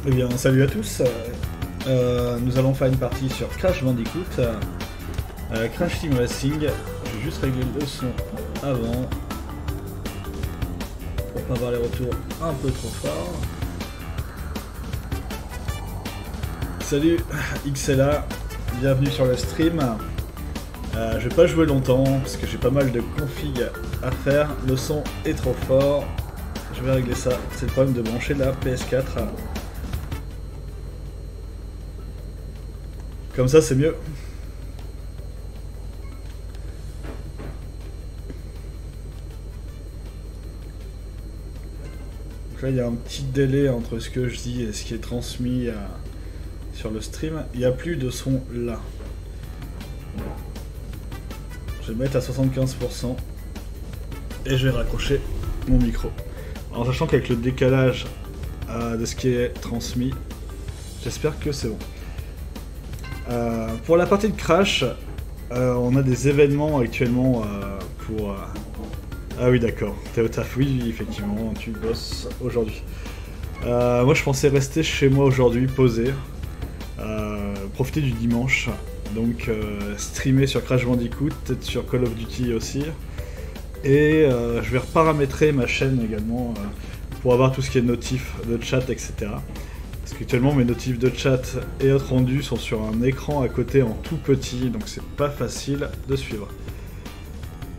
Eh bien, salut à tous. Nous allons faire une partie sur Crash Bandicoot, Crash Team Racing. J'ai juste réglé le son avant pour pas avoir les retours un peu trop forts. Salut XLA, bienvenue sur le stream. Je vais pas jouer longtemps parce que j'ai pas mal de config à faire. Le son est trop fort. Je vais régler ça. C'est le problème de brancher la PS4. Comme ça, c'est mieux. Donc là, il y a un petit délai entre ce que je dis et ce qui est transmis sur le stream. Il n'y a plus de son là. Je vais le mettre à 75% et je vais raccrocher mon micro. En sachant qu'avec le décalage de ce qui est transmis, j'espère que c'est bon. Pour la partie de Crash, on a des événements actuellement pour... Ah oui d'accord, t'es au taf, oui effectivement, tu bosses aujourd'hui. Moi je pensais rester chez moi aujourd'hui, posé, profiter du dimanche, donc streamer sur Crash Bandicoot, peut-être sur Call of Duty aussi. Et je vais reparamétrer ma chaîne également pour avoir tout ce qui est notif de chat, etc. Parce qu'actuellement mes notifs de chat et autres rendus sont sur un écran à côté en tout petit, donc c'est pas facile de suivre.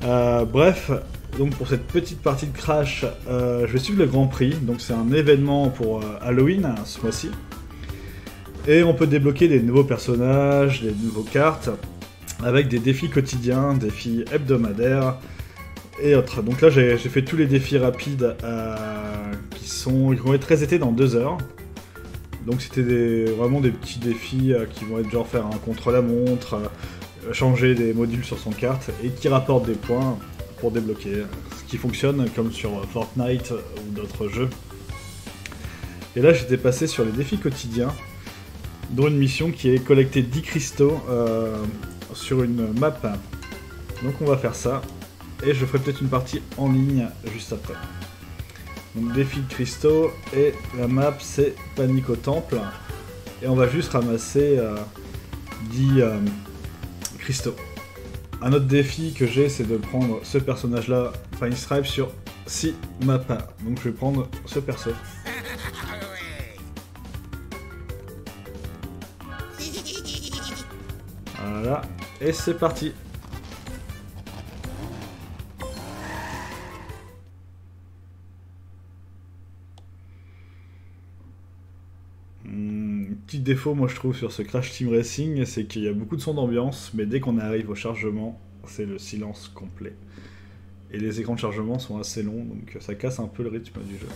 Bref, donc pour cette petite partie de Crash, je vais suivre le Grand Prix, donc c'est un événement pour Halloween ce mois-ci. Et on peut débloquer des nouveaux personnages, des nouveaux cartes, avec des défis quotidiens, défis hebdomadaires et autres. Donc là j'ai fait tous les défis rapides qui vont être résetés dans 2 heures. Donc c'était vraiment des petits défis qui vont être genre faire un contre-la-montre, changer des modules sur son carte et qui rapportent des points pour débloquer. Ce qui fonctionne comme sur Fortnite ou d'autres jeux. Et là j'étais passé sur les défis quotidiens, dont une mission qui est collecter 10 cristaux sur une map. Donc on va faire ça et je ferai peut-être une partie en ligne juste après. Donc défi de cristaux, et la map c'est Panique au temple, et on va juste ramasser 10 cristaux. Un autre défi que j'ai, c'est de prendre ce personnage là, Fine Stripe, sur 6 maps, donc je vais prendre ce perso. Voilà, et c'est parti. Petit défaut, moi je trouve, sur ce Crash Team Racing, c'est qu'il y a beaucoup de sons d'ambiance, mais dès qu'on arrive au chargement, c'est le silence complet. Et les écrans de chargement sont assez longs, donc ça casse un peu le rythme du jeu.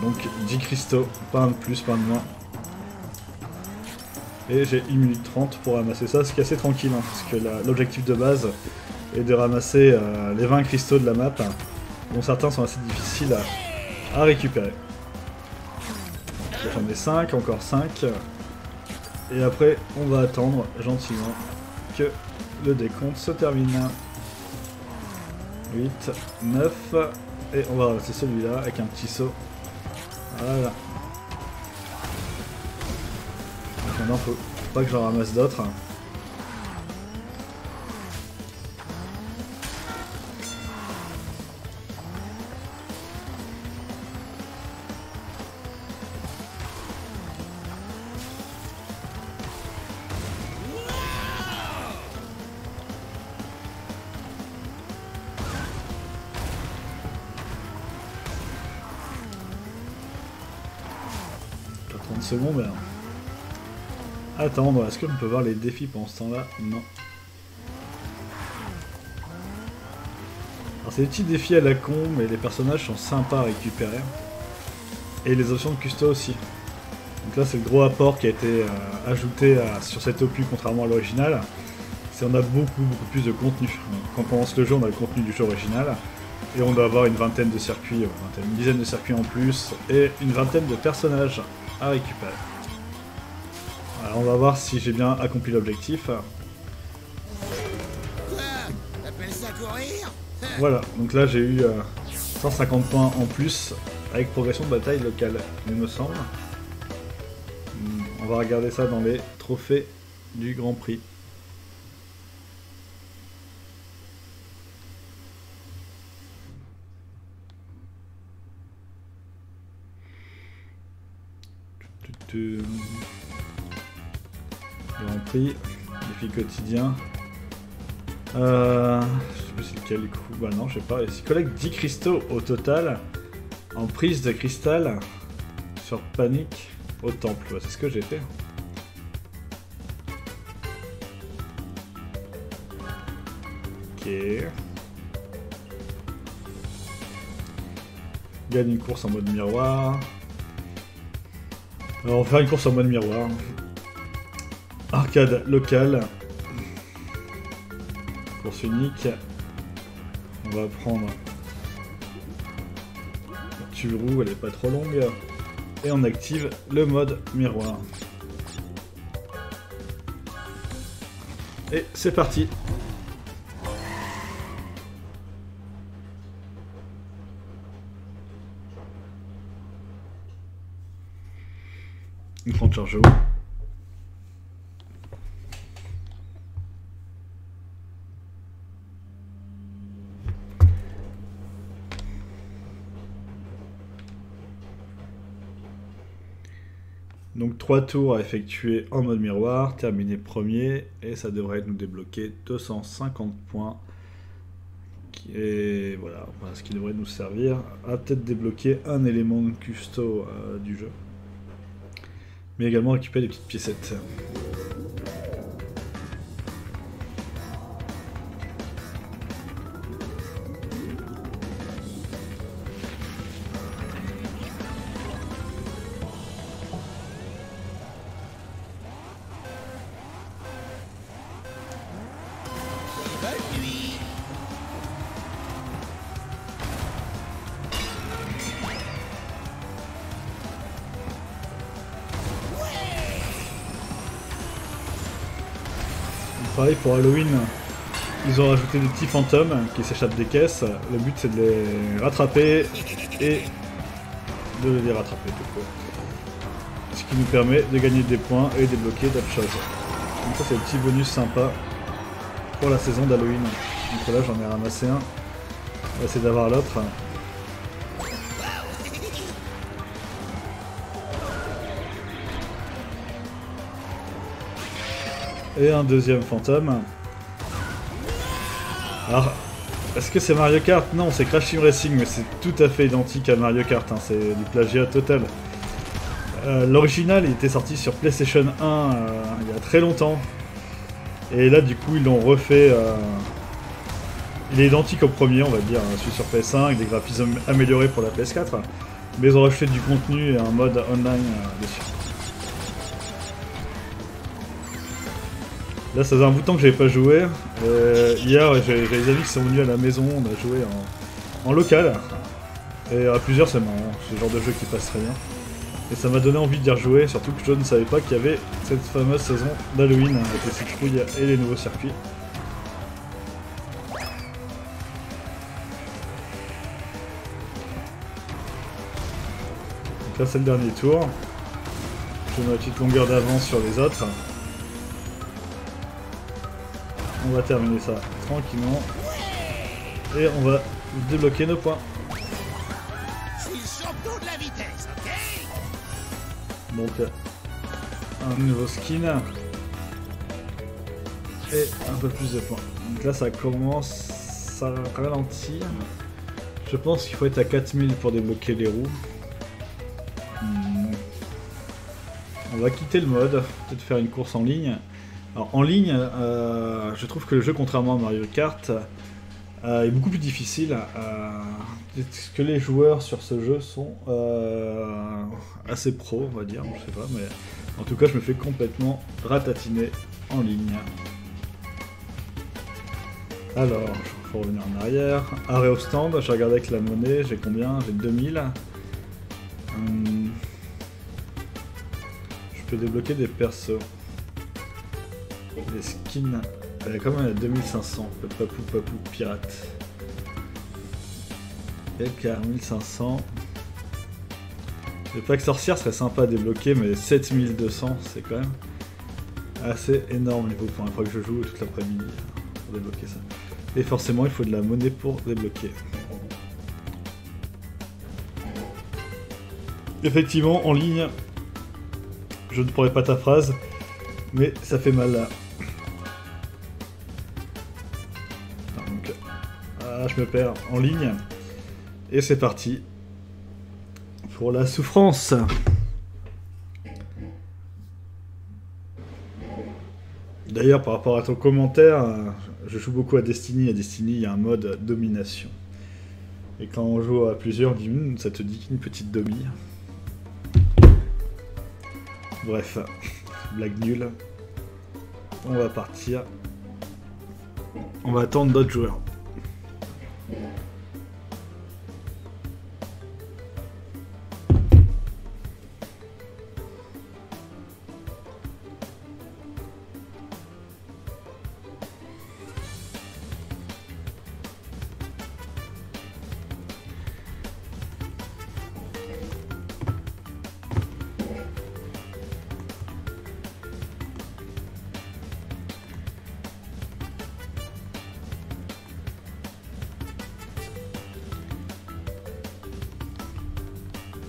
Donc 10 cristaux, pas un de plus, pas un de moins. Et j'ai 1 minute 30 pour ramasser ça, ce qui est assez tranquille, hein, parce que l'objectif de base est de ramasser les 20 cristaux de la map, dont certains sont assez difficiles à récupérer. J'en ai 5, encore 5, et après on va attendre gentiment que le décompte se termine. 8, 9, et on va ramasser celui-là avec un petit saut. Voilà. Maintenant faut pas que j'en ramasse d'autres. Pas 30 secondes alors. Attendre, est-ce qu'on peut voir les défis pendant ce temps-là? Non. Alors c'est des petits défis à la con, mais les personnages sont sympas à récupérer. Et les options de custo aussi. Donc là c'est le gros apport qui a été ajouté sur cet opus contrairement à l'original. C'est on a beaucoup plus de contenu. Quand on lance le jeu, on a le contenu du jeu original. Et on doit avoir une vingtaine de circuits, une dizaine de circuits en plus, et une vingtaine de personnages à récupérer. on va voir si j'ai bien accompli l'objectif. T'appelles ça courir? Voilà, donc là j'ai eu 150 points en plus avec progression de bataille locale, il me semble. On va regarder ça dans les trophées du Grand Prix. Grand Prix, défi quotidien. Je sais plus c'est lequel du coup. Bah non, je sais pas. Ici, collecte 10 cristaux au total en prise de cristal sur panique au temple. Ouais, c'est ce que j'ai fait. Ok. Gagne une course en mode miroir. Alors on va faire une course en mode miroir. Arcade locale. Course unique. On va prendre la tube roue, elle est pas trop longue. Et on active le mode miroir. Et c'est parti. Une grande charge haut. Donc 3 tours à effectuer en mode miroir, terminer premier, et ça devrait nous débloquer 250 points. Et voilà, ce qui devrait nous servir à peut-être débloquer un élément custo du jeu. Mais également récupérer des petites piécettes. Pareil pour Halloween, ils ont rajouté des petits fantômes qui s'échappent des caisses. Le but c'est de les rattraper et de les rattraper tout court. Ce qui nous permet de gagner des points et débloquer d'autres choses. Donc ça c'est le petit bonus sympa pour la saison d'Halloween. Donc là j'en ai ramassé un. On va essayer d'avoir l'autre. Et un deuxième fantôme. Alors, est-ce que c'est Mario Kart? Non, c'est Crash Team Racing, mais c'est tout à fait identique à Mario Kart, hein, c'est du plagiat total. L'original, il était sorti sur PlayStation 1 il y a très longtemps. Et là, du coup, ils l'ont refait. Il est identique au premier, on va dire, celui sur PS1, avec des graphismes améliorés pour la PS4. Mais ils ont rajouté du contenu et un mode online dessus. Là, ça faisait un bout de temps que j'avais pas joué. Hier, j'ai des amis qui sont venus à la maison, on a joué en local. Et à plusieurs, c'est marrant, c'est le genre de jeu qui passe très bien. Et ça m'a donné envie d'y rejouer, surtout que je ne savais pas qu'il y avait cette fameuse saison d'Halloween avec les citrouilles et les nouveaux circuits. Donc là, c'est le dernier tour. J'ai ma petite longueur d'avance sur les autres. On va terminer ça tranquillement. Et on va débloquer nos points. Je suis le champion de la vitesse, ok? Donc, un nouveau skin. Et un peu plus de points. Donc là, ça commence à ralentir. Je pense qu'il faut être à 4000 pour débloquer les roues. On va quitter le mode, peut-être faire une course en ligne. Alors en ligne, je trouve que le jeu, contrairement à Mario Kart, est beaucoup plus difficile. Est-ce que les joueurs sur ce jeu sont assez pros, on va dire, je sais pas, mais en tout cas je me fais complètement ratatiner en ligne. Alors, il faut revenir en arrière. Arrêt au stand, j'ai regardé avec la monnaie, j'ai combien? J'ai 2000. Je peux débloquer des persos. Les skins, elle a quand même à 2500. Le papou papou pirate. Edgar 1500. Le pack sorcière serait sympa à débloquer, mais 7200, c'est quand même assez énorme niveau pour un fois que je joue toute l'après-midi pour débloquer ça. Et forcément, il faut de la monnaie pour débloquer. Effectivement, en ligne, je ne pourrais pas ta phrase, mais ça fait mal là. Donc, je me perds en ligne. Et c'est parti pour la souffrance. D'ailleurs, par rapport à ton commentaire, je joue beaucoup à Destiny. À Destiny, il y a un mode domination. Et quand on joue à plusieurs, ça te dit une petite domi. Bref, blague nulle. On va partir. On va attendre d'autres joueurs.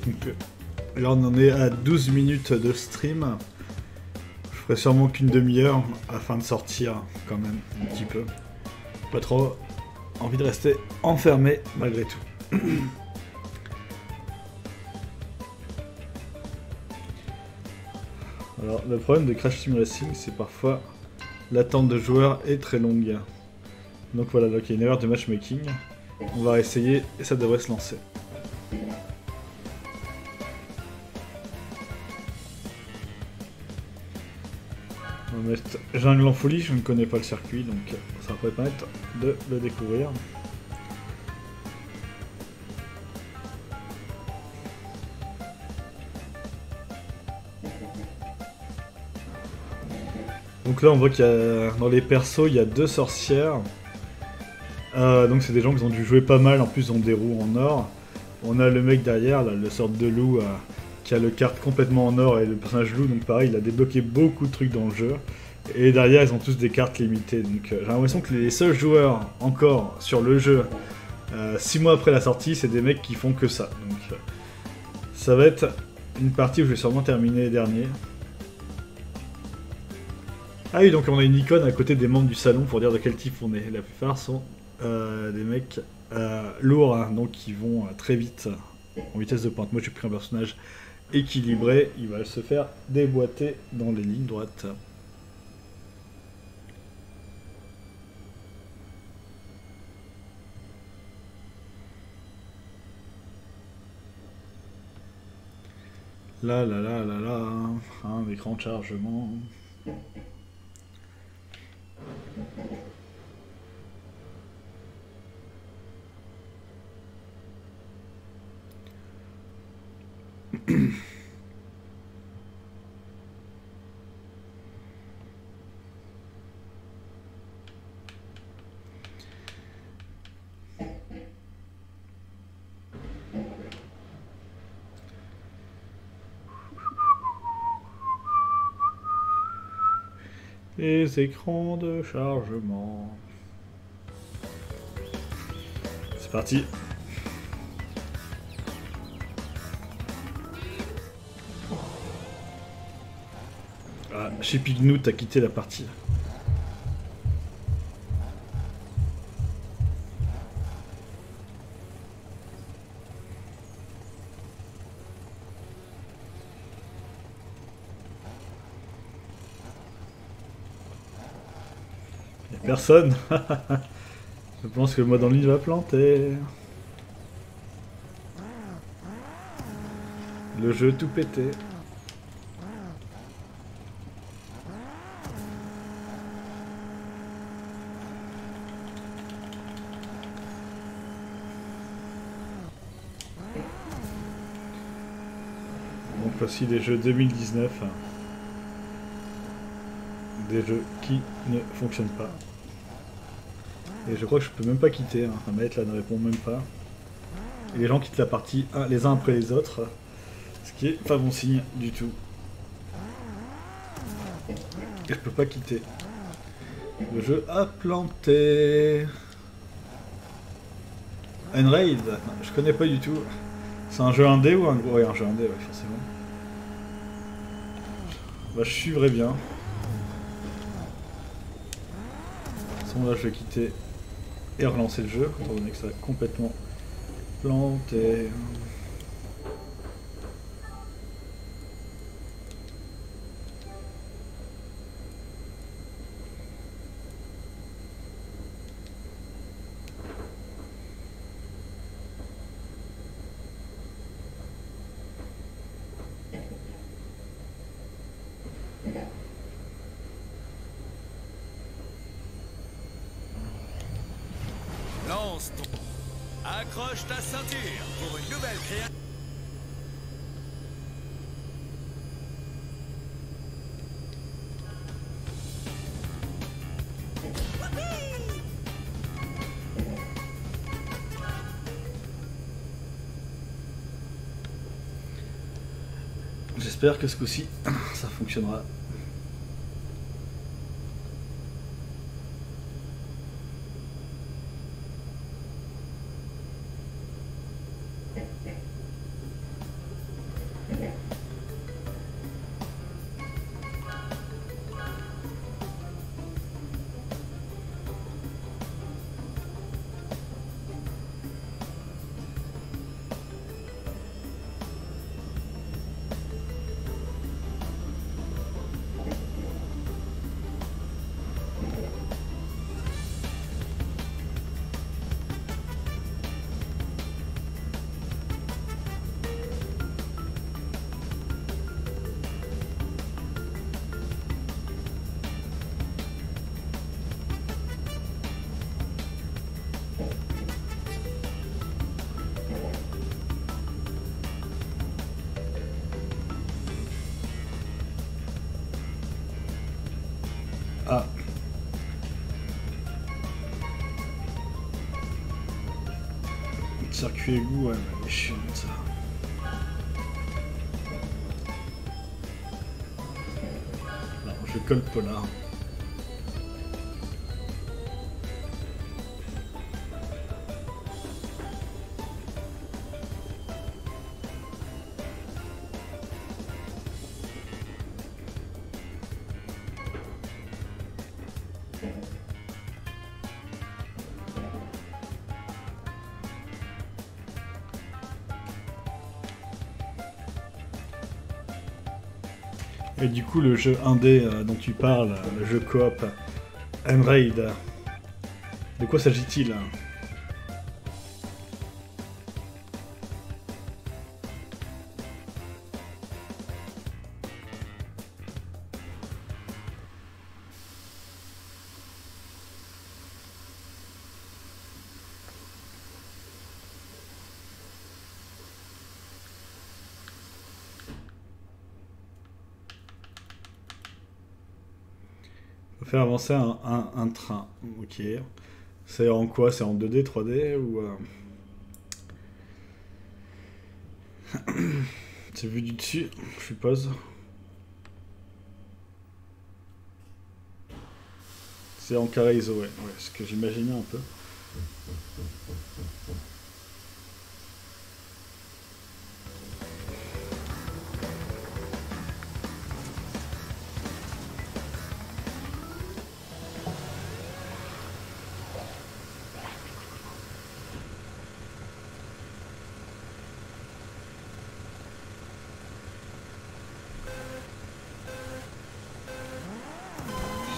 Donc, là on en est à 12 minutes de stream. Je ferai sûrement qu'une demi-heure afin de sortir quand même un petit peu. Pas trop envie de rester enfermé malgré tout. Alors le problème de Crash Team Racing, c'est parfois l'attente de joueurs est très longue. Donc voilà, donc il y a une erreur de matchmaking. On va essayer et ça devrait se lancer. On va mettre Jungle en folie, je ne connais pas le circuit, donc ça va permettre de le découvrir. Donc là on voit qu'il y a dans les persos il y a 2 sorcières. Donc c'est des gens qui ont dû jouer pas mal, en plus ils ont des roues en or. On a le mec derrière, là, le sorte de loup qui a le carte complètement en or et le personnage loup, donc pareil il a débloqué beaucoup de trucs dans le jeu. Et derrière ils ont tous des cartes limitées, donc j'ai l'impression que les seuls joueurs encore sur le jeu 6 mois après la sortie c'est des mecs qui font que ça. Donc ça va être une partie où je vais sûrement terminer dernier. Ah oui, donc on a une icône à côté des membres du salon pour dire de quel type on est. La plupart sont des mecs lourds, hein, donc qui vont très vite en vitesse de pointe. Moi j'ai pris un personnage équilibré, il va se faire déboîter dans les lignes droites. Là, un écran de chargement. Les écrans de chargement. C'est parti. Ah, chez Pignout a quitté la partie. Personne. Je pense que le mode en ligne va planter. Le jeu tout pété. Donc voici les jeux 2019. des jeux qui ne fonctionnent pas. Et je crois que je peux même pas quitter, hein. Un mec là ne répond même pas. Et les gens quittent la partie les uns après les autres. Ce qui est pas bon signe du tout. Et je peux pas quitter. Le jeu a planté. Unraid, je connais pas du tout. C'est un jeu indé ou un gros... Ouais, un jeu indé, ouais, forcément. Bah, je suivrai bien. De toute façon, là, je vais quitter et relancer le jeu, étant donné que ça a complètement planté. Lance ton... Accroche ta ceinture pour une nouvelle création. J'espère que ce coup-ci, ça fonctionnera. Ah. Circuit égout, ouais, mais chiant ça. Non, je colle polar. Et du coup, le jeu indé dont tu parles, le jeu coop Unraid, de quoi s'agit-il? Faire avancer un train. Ok. C'est en quoi? C'est en 2D, 3D ou... C'est vu du dessus, je suppose. C'est en carré ISO, ouais. Ce que j'imaginais un peu.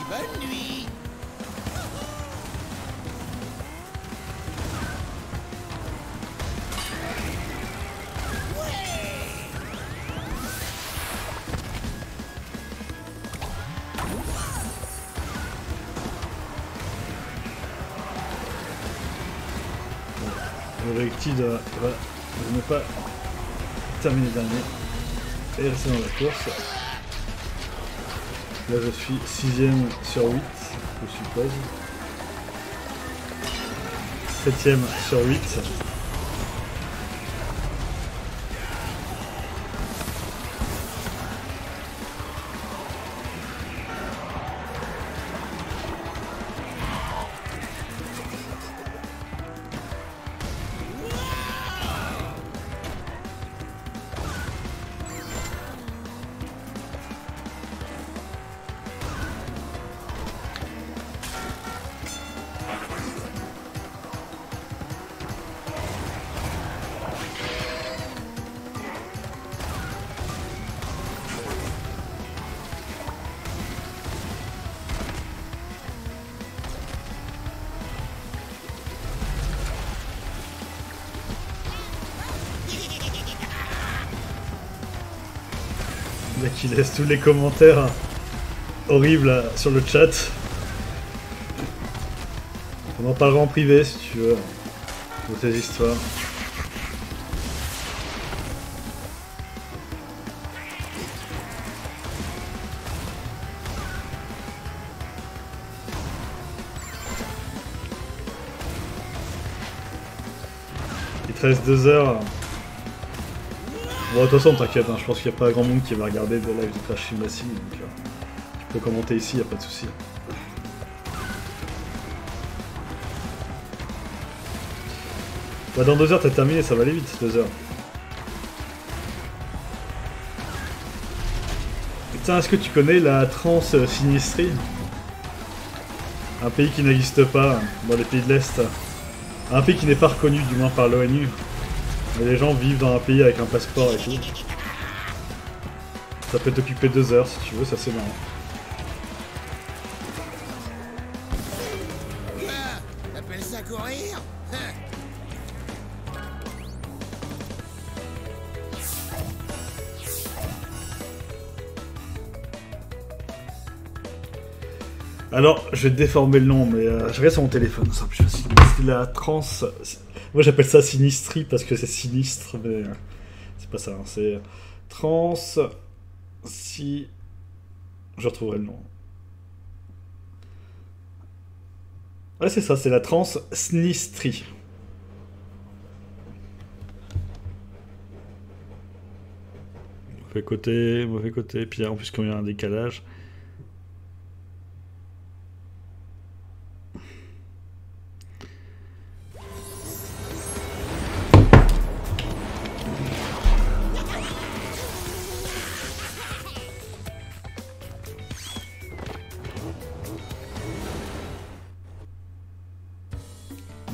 Bonne nuit. L'objectif de ne pas terminer dernier et rester dans la course. Là je suis 6ème sur 8, je suppose. 7ème sur 8. Là qui laisse tous les commentaires horribles sur le chat. On en parlera en privé si tu veux de ces histoires. Il te reste 2 heures. Bon, de toute façon, t'inquiète, hein, je pense qu'il n'y a pas grand monde qui va regarder des lives de Crash Team Racing, donc tu peux commenter ici, y a pas de souci. Bah, dans 2 heures, t'as terminé, ça va aller vite, 2 heures. Putain, est-ce que tu connais la Transnistrie? Un pays qui n'existe pas dans les pays de l'Est. Un pays qui n'est pas reconnu, du moins par l'ONU. Mais les gens vivent dans un pays avec un passeport et tout. Ça peut t'occuper 2 heures si tu veux, ça c'est marrant. T'appelles ça courir? Alors, je vais te déformer le nom, mais je regarde sur mon téléphone, c'est plus facile. C'est la trans... Moi j'appelle ça sinistrie parce que c'est sinistre, mais c'est pas ça, hein. C'est trans... Si... Je retrouverai le nom. Ouais, c'est ça, c'est la Transnistrie. Mauvais côté, puis en plus quand il y a un décalage...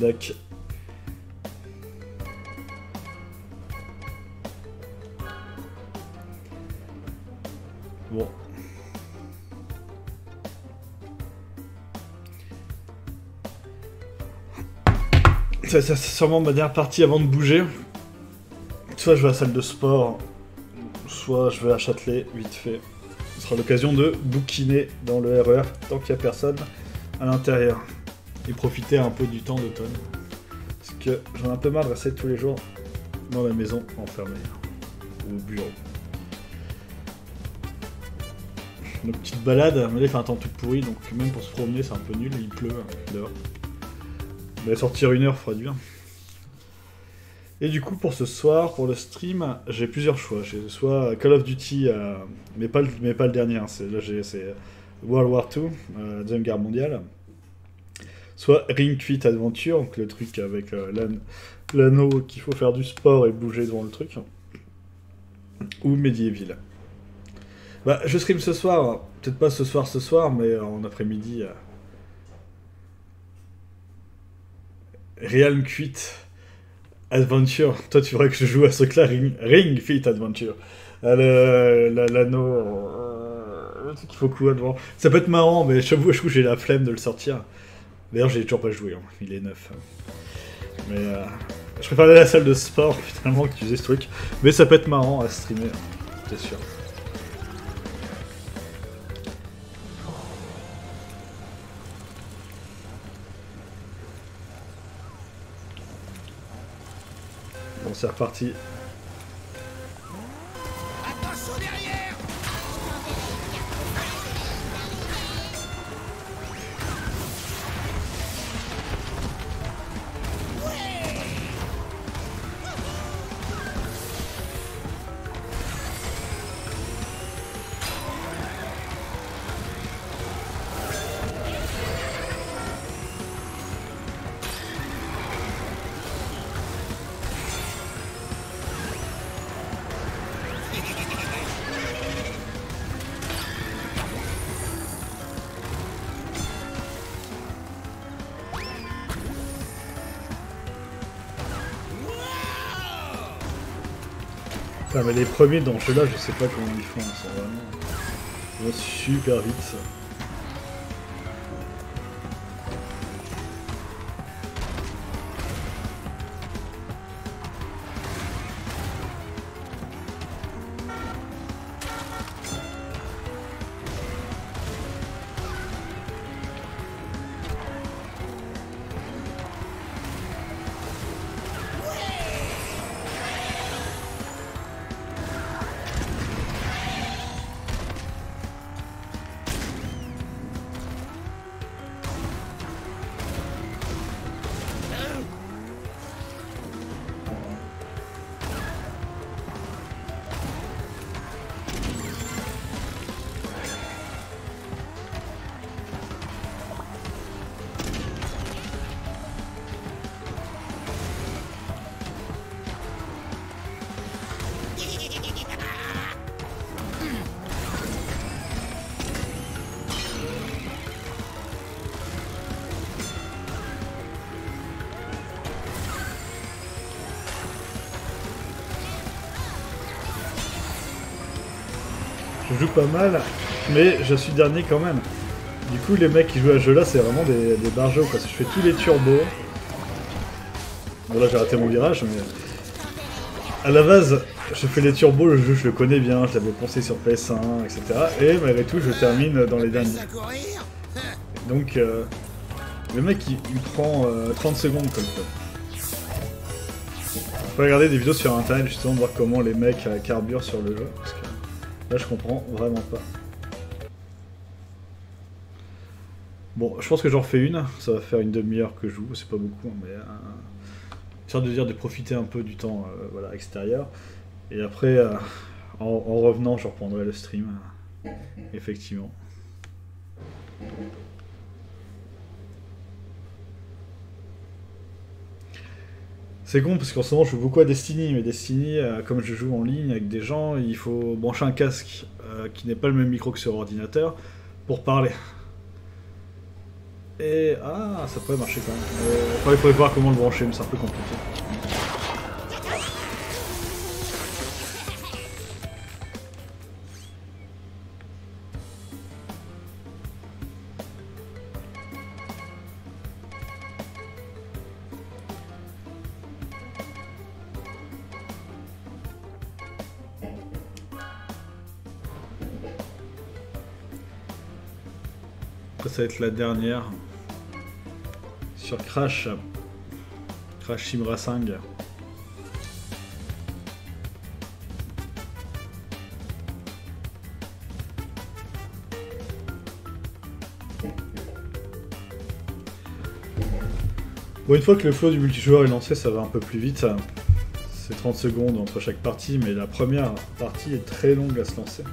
Dac. Bon. Ça c'est sûrement ma dernière partie avant de bouger. Soit je vais à la salle de sport, soit je vais à Châtelet, vite fait. Ce sera l'occasion de bouquiner dans le RER tant qu'il n'y a personne à l'intérieur. Et profiter un peu du temps d'automne. Parce que j'en ai un peu marre de rester tous les jours dans la maison enfermée. Ou au bureau. Nos petites balades, mais là il fait un temps tout pourri, donc même pour se promener c'est un peu nul, il pleut dehors. Mais sortir 1 heure ferait du bien. Et du coup pour ce soir, pour le stream, j'ai plusieurs choix. J'ai soit Call of Duty, mais pas le dernier, hein. C'est World War II, Deuxième Guerre mondiale. Soit Ring Fit Adventure, donc le truc avec l'anneau qu'il faut faire du sport et bouger devant le truc. Ou Medieval. Bah, je stream ce soir, peut-être pas ce soir, mais en après-midi. Realm Fit Adventure. Toi, tu voudrais que je joue à ce truc-là, Ring Fit Adventure. L'anneau. Le truc qu'il faut courir devant. Ça peut être marrant, mais je trouve que j'ai la flemme de le sortir. D'ailleurs, j'ai toujours pas joué, hein. Il est neuf. Mais je préfère aller à la salle de sport finalement qu'utiliser ce truc. Mais ça peut être marrant à streamer, c'est sûr. Bon, c'est reparti. Attention derrière! Putain, mais les premiers dans ce jeu-là, je sais pas comment ils font, ils sont vraiment... Ils vont super vite, ça. Je joue pas mal, mais je suis dernier quand même. Du coup, les mecs qui jouent à ce jeu-là, c'est vraiment des barjots, parce que je fais tous les turbos. Bon, là, j'ai raté mon virage, mais... À la base, je fais les turbos, le jeu, je le connais bien, je l'avais poncé sur PS1, etc. Et malgré tout, je termine dans les derniers. Donc, le mec, il prend 30 secondes comme ça. Faut regarder des vidéos sur internet, justement, voir comment les mecs carburent sur le jeu, parce que... Là, je comprends vraiment pas. Bon, je pense que j'en refais une. Ça va faire une demi-heure que je joue. C'est pas beaucoup, mais... histoire de dire de profiter un peu du temps voilà, extérieur. Et après, en revenant, je reprendrai le stream. Effectivement. C'est con parce qu'en ce moment je joue beaucoup à Destiny, mais Destiny, comme je joue en ligne avec des gens, il faut brancher un casque qui n'est pas le même micro que sur ordinateur pour parler. Et ah, ça pourrait marcher quand même. Enfin, il faudrait voir comment le brancher, mais c'est un peu compliqué. Ça va être la dernière sur Crash Team Racing. Bon, une fois que le flow du multijoueur est lancé, ça va un peu plus vite. C'est 30 secondes entre chaque partie, mais la première partie est très longue à se lancer.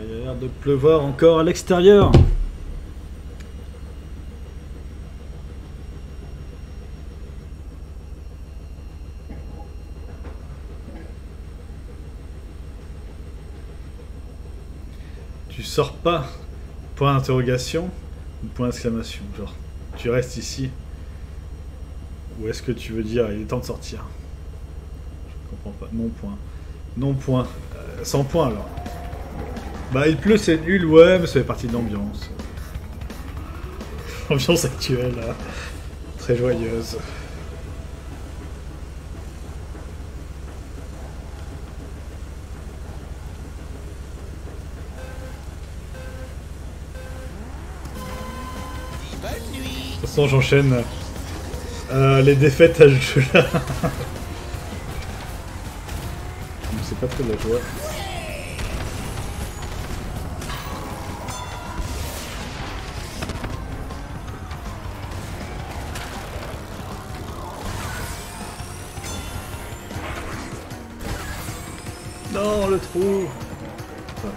Il y a l'air de pleuvoir encore à l'extérieur. Tu sors pas? Point d'interrogation ou point d'exclamation? Genre, tu restes ici? Ou est-ce que tu veux dire il est temps de sortir? Je comprends pas. Non point. Non point. 100 points alors. Bah il pleut, c'est nul, ouais, mais ça fait partie de l'ambiance. L'ambiance actuelle, là. Très joyeuse. Bonne nuit. De toute façon, j'enchaîne les défaites à ce jeu-là. C'est pas très de la joie. Non, le trou. Enfin.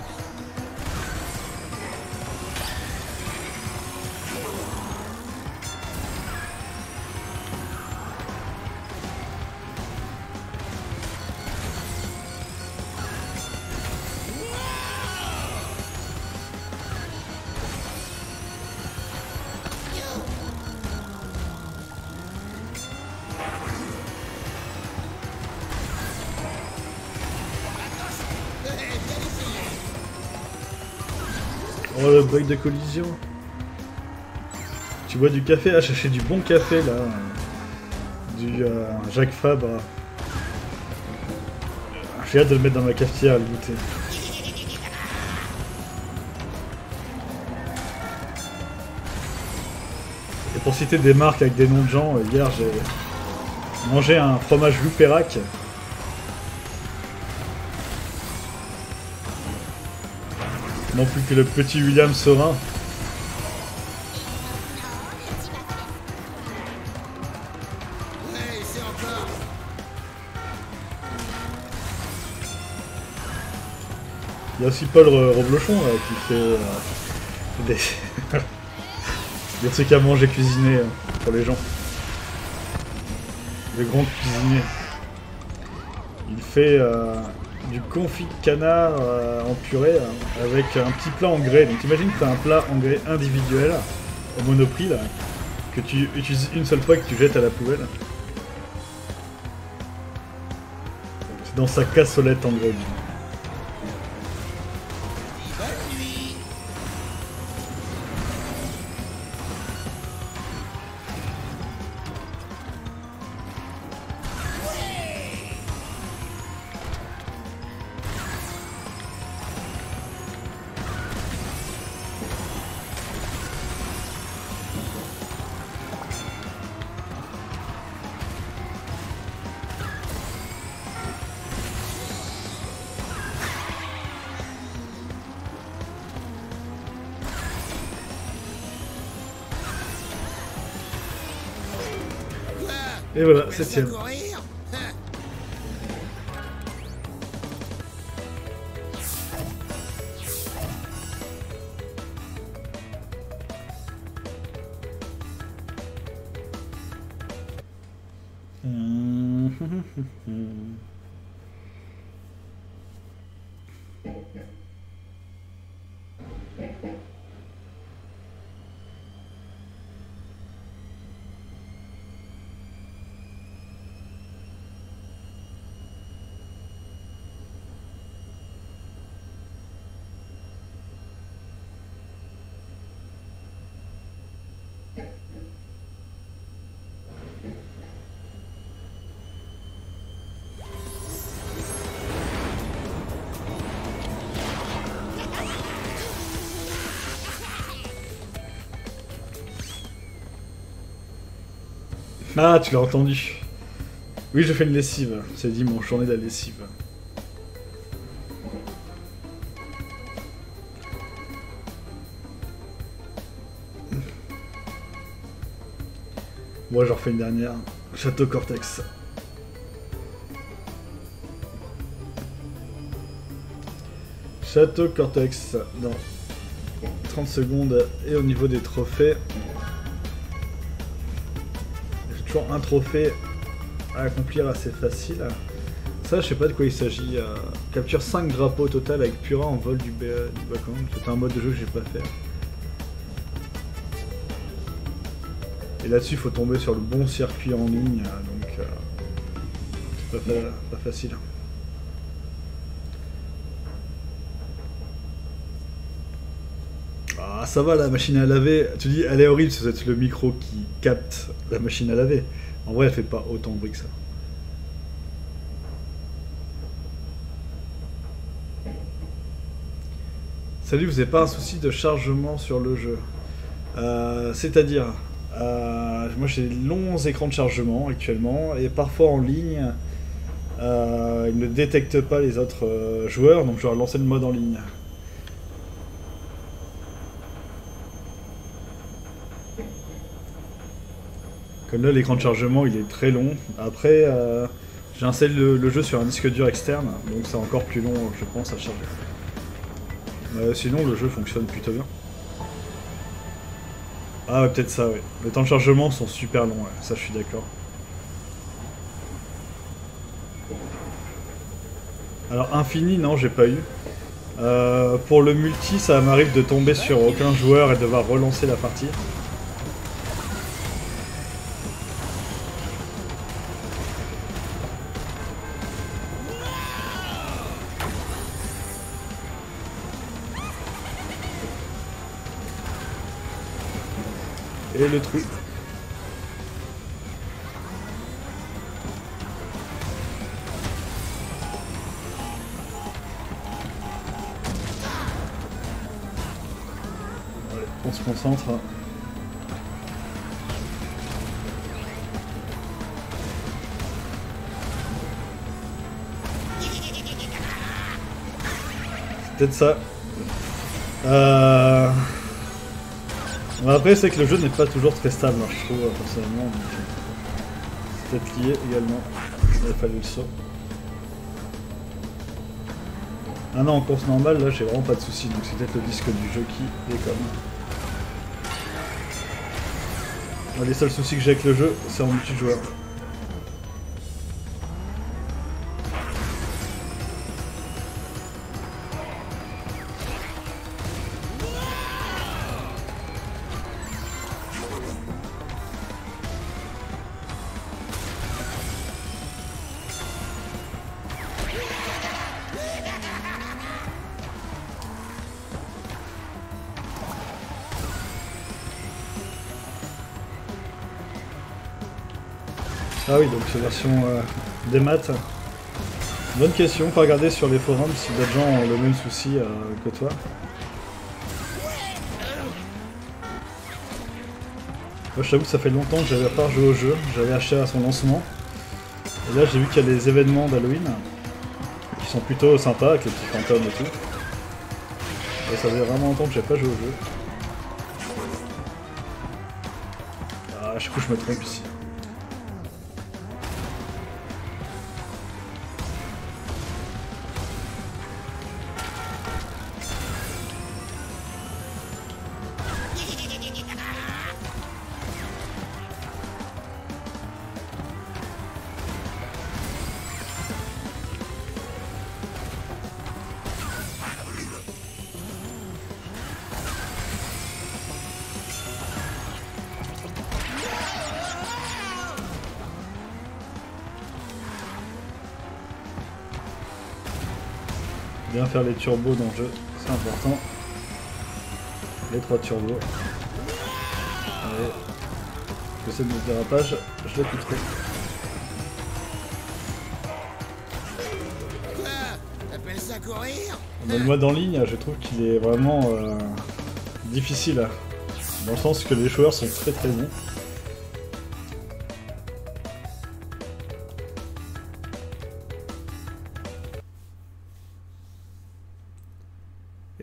Oh le bug de collision. Tu bois du café, ah chercher du bon café là. Du Jacques Fabre. J'ai hâte de le mettre dans ma cafetière à le goûter. Et pour citer des marques avec des noms de gens, hier j'ai mangé un fromage Loup Perrac. Non plus que le petit William Serin. Ouais, c'est encore. Il y a aussi Paul Roblochon qui fait des... des trucs à manger cuisinés pour les gens. Le grand cuisinier. Il fait du confit de canard en purée avec un petit plat en grès. Donc t'imagines que tu as un plat en grès individuel au Monoprix là, que tu utilises une seule fois et que tu jettes à la poubelle. C'est dans sa cassolette en grès. Bonne nuit. Et voilà, T'appelles ça 7ème. courir? Hein. 'Ah, tu l'as entendu. Oui, je fais une lessive. C'est dimanche, journée de la lessive. Moi, j'en refais une dernière. Château Cortex. Château Cortex. Dans 30 secondes. Et au niveau des trophées... J'ai toujours un trophée à accomplir assez facile. Ça, je sais pas de quoi il s'agit. Capture 5 drapeaux au total avec Pura en vol du Bacon. C'est un mode de jeu que j'ai pas fait. Et là-dessus, il faut tomber sur le bon circuit en ligne, donc c'est pas facile. Ah, ça va, la machine à laver. Tu dis, elle est horrible, c'est peut-être le micro qui capte la machine à laver. En vrai, elle fait pas autant de bruit que ça. Salut, vous n'avez pas un souci de chargement sur le jeu? C'est-à-dire, moi j'ai longs écrans de chargement actuellement, et parfois en ligne, il ne détecte pas les autres joueurs, donc je dois lancer le mode en ligne. Comme là, l'écran de chargement il est très long. Après, j'insère le jeu sur un disque dur externe, donc c'est encore plus long, je pense, à charger. Sinon, le jeu fonctionne plutôt bien. Ah ouais, peut-être ça, ouais. Les temps de chargement sont super longs, ouais. Ça je suis d'accord. Alors infini, non, j'ai pas eu. Pour le multi, ça m'arrive de tomber sur aucun joueur et de devoir relancer la partie. Et le trou. Allez, on se concentre. C'est peut-être ça. Après, c'est que le jeu n'est pas toujours très stable, hein, je trouve, personnellement. C'est peut-être lié également. Il a fallu le saut. Ah non, en course normale, là, j'ai vraiment pas de soucis, donc c'est peut-être le disque du jeu qui déconne. Les seuls soucis que j'ai avec le jeu, c'est en multijoueur. Ah oui, donc c'est version des maths. Bonne question, faut regarder sur les forums si d'autres gens ont le même souci que toi. Moi je t'avoue que ça fait longtemps que j'avais pas rejoué au jeu, j'avais acheté à son lancement. Et là j'ai vu qu'il y a des événements d'Halloween qui sont plutôt sympas avec les petits fantômes et tout. Et ça faisait vraiment longtemps que j'ai pas joué au jeu. Ah, je coup je me trompe ici. Bien faire les turbos dans le jeu, c'est important. Les 3 turbos. Allez. J'essaie de me dérapage, je l'ai plus trop. Quoi? T'appelles ça courir? Le mode en ligne, je trouve qu'il est vraiment difficile. Dans le sens que les joueurs sont très très bons.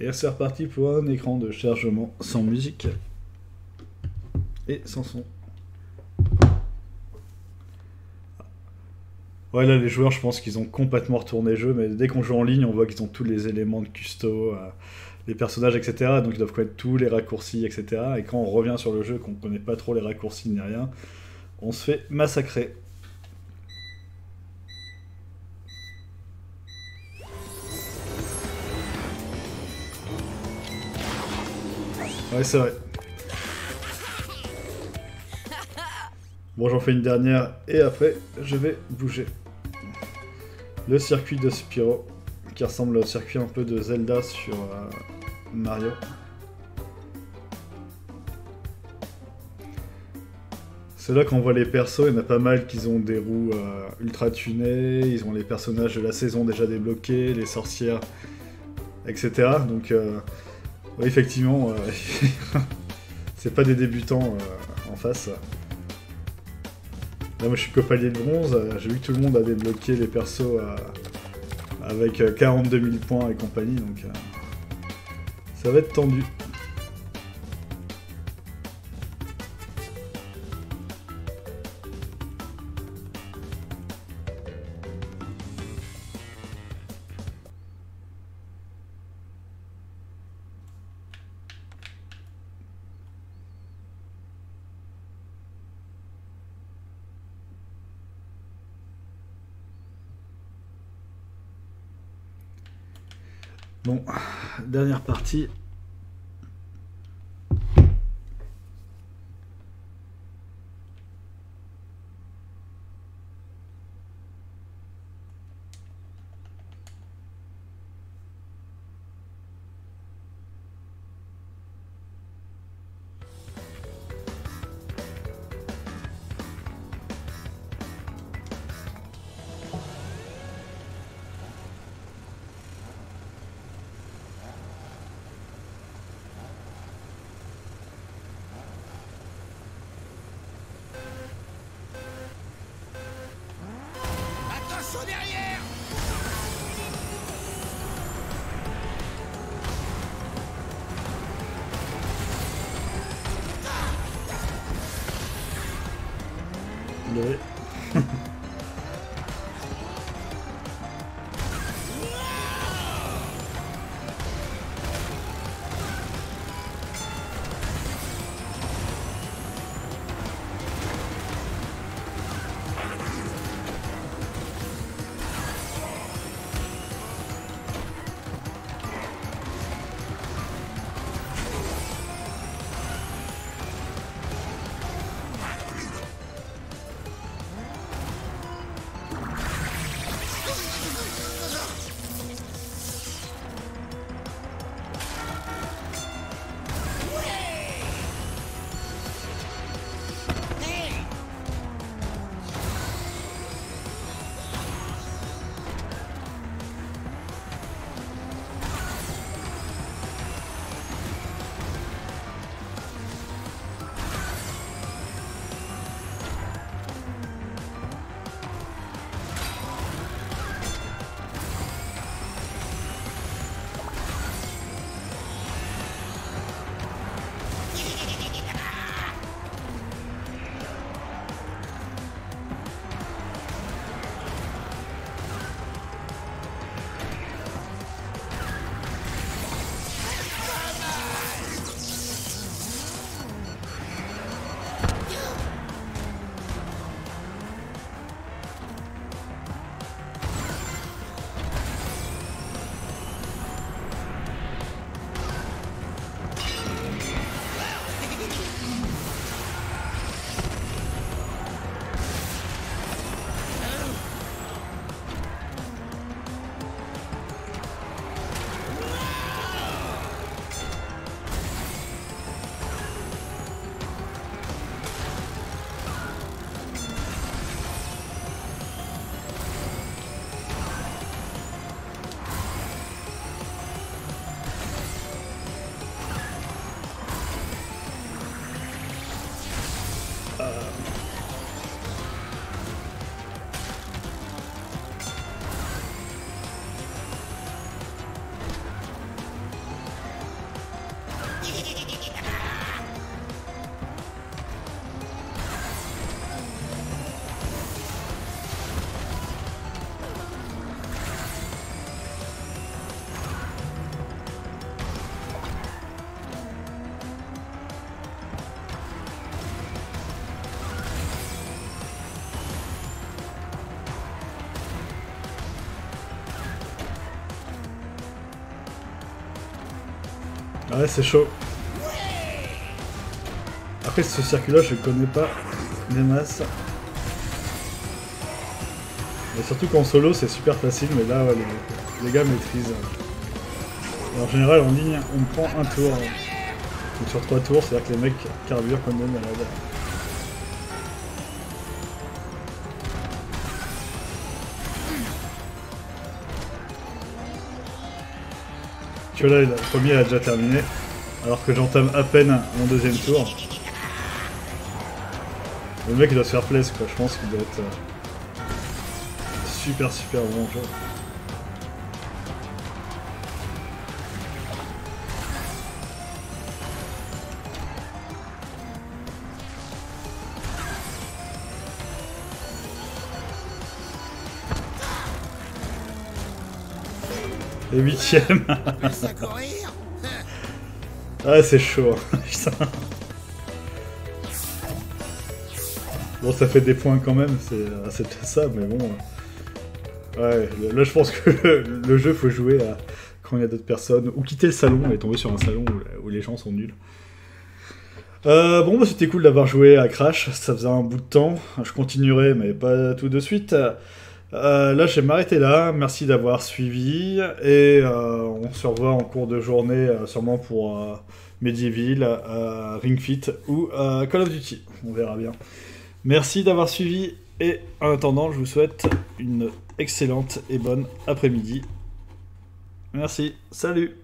Et c'est reparti pour un écran de chargement sans musique et sans son. Ouais, là les joueurs, je pense qu'ils ont complètement retourné le jeu, mais dès qu'on joue en ligne, on voit qu'ils ont tous les éléments de custo, les personnages, etc. Donc ils doivent connaître tous les raccourcis, etc. Et quand on revient sur le jeu, qu'on connaît pas trop les raccourcis ni rien, on se fait massacrer. Ouais, c'est vrai. Bon, j'en fais une dernière et après, je vais bouger. Le circuit de Spyro, qui ressemble au circuit un peu de Zelda sur Mario. C'est là qu'on voit les persos, il y en a pas mal qui ont des roues ultra tunées, ils ont les personnages de la saison déjà débloqués, les sorcières, etc. Donc, ouais, effectivement, c'est pas des débutants en face. Là, moi je suis copalier de bronze, j'ai vu que tout le monde a débloqué les persos avec 42 000 points et compagnie, donc ça va être tendu. Bon, dernière partie. accéléré. Ouais, c'est chaud. Après, ce circuit-là, je connais pas des masses. Et surtout qu'en solo, c'est super facile, mais là, ouais, les gars maîtrisent. Et en général, en ligne, on prend un tour. Donc sur 3 tours, c'est-à-dire que les mecs carburent comme des malades. Tu vois là, le premier a déjà terminé, alors que j'entame à peine mon deuxième tour. Le mec il doit se faire plaisir quoi, je pense qu'il doit être super bon jeu. Et 8ème. Ça courir? Ah c'est chaud, putain. Bon ça fait des points quand même, c'est peut-être ça, mais bon. Ouais, là je pense que le jeu faut jouer à quand il y a d'autres personnes, ou quitter le salon et tomber sur un salon où les gens sont nuls. Bon bah c'était cool d'avoir joué à Crash, ça faisait un bout de temps, je continuerai mais pas tout de suite. Là, je vais m'arrêter là. Merci d'avoir suivi. Et on se revoit en cours de journée, sûrement pour Medieval, Ring Fit ou Call of Duty. On verra bien. Merci d'avoir suivi. Et en attendant, je vous souhaite une excellente et bonne après-midi. Merci. Salut!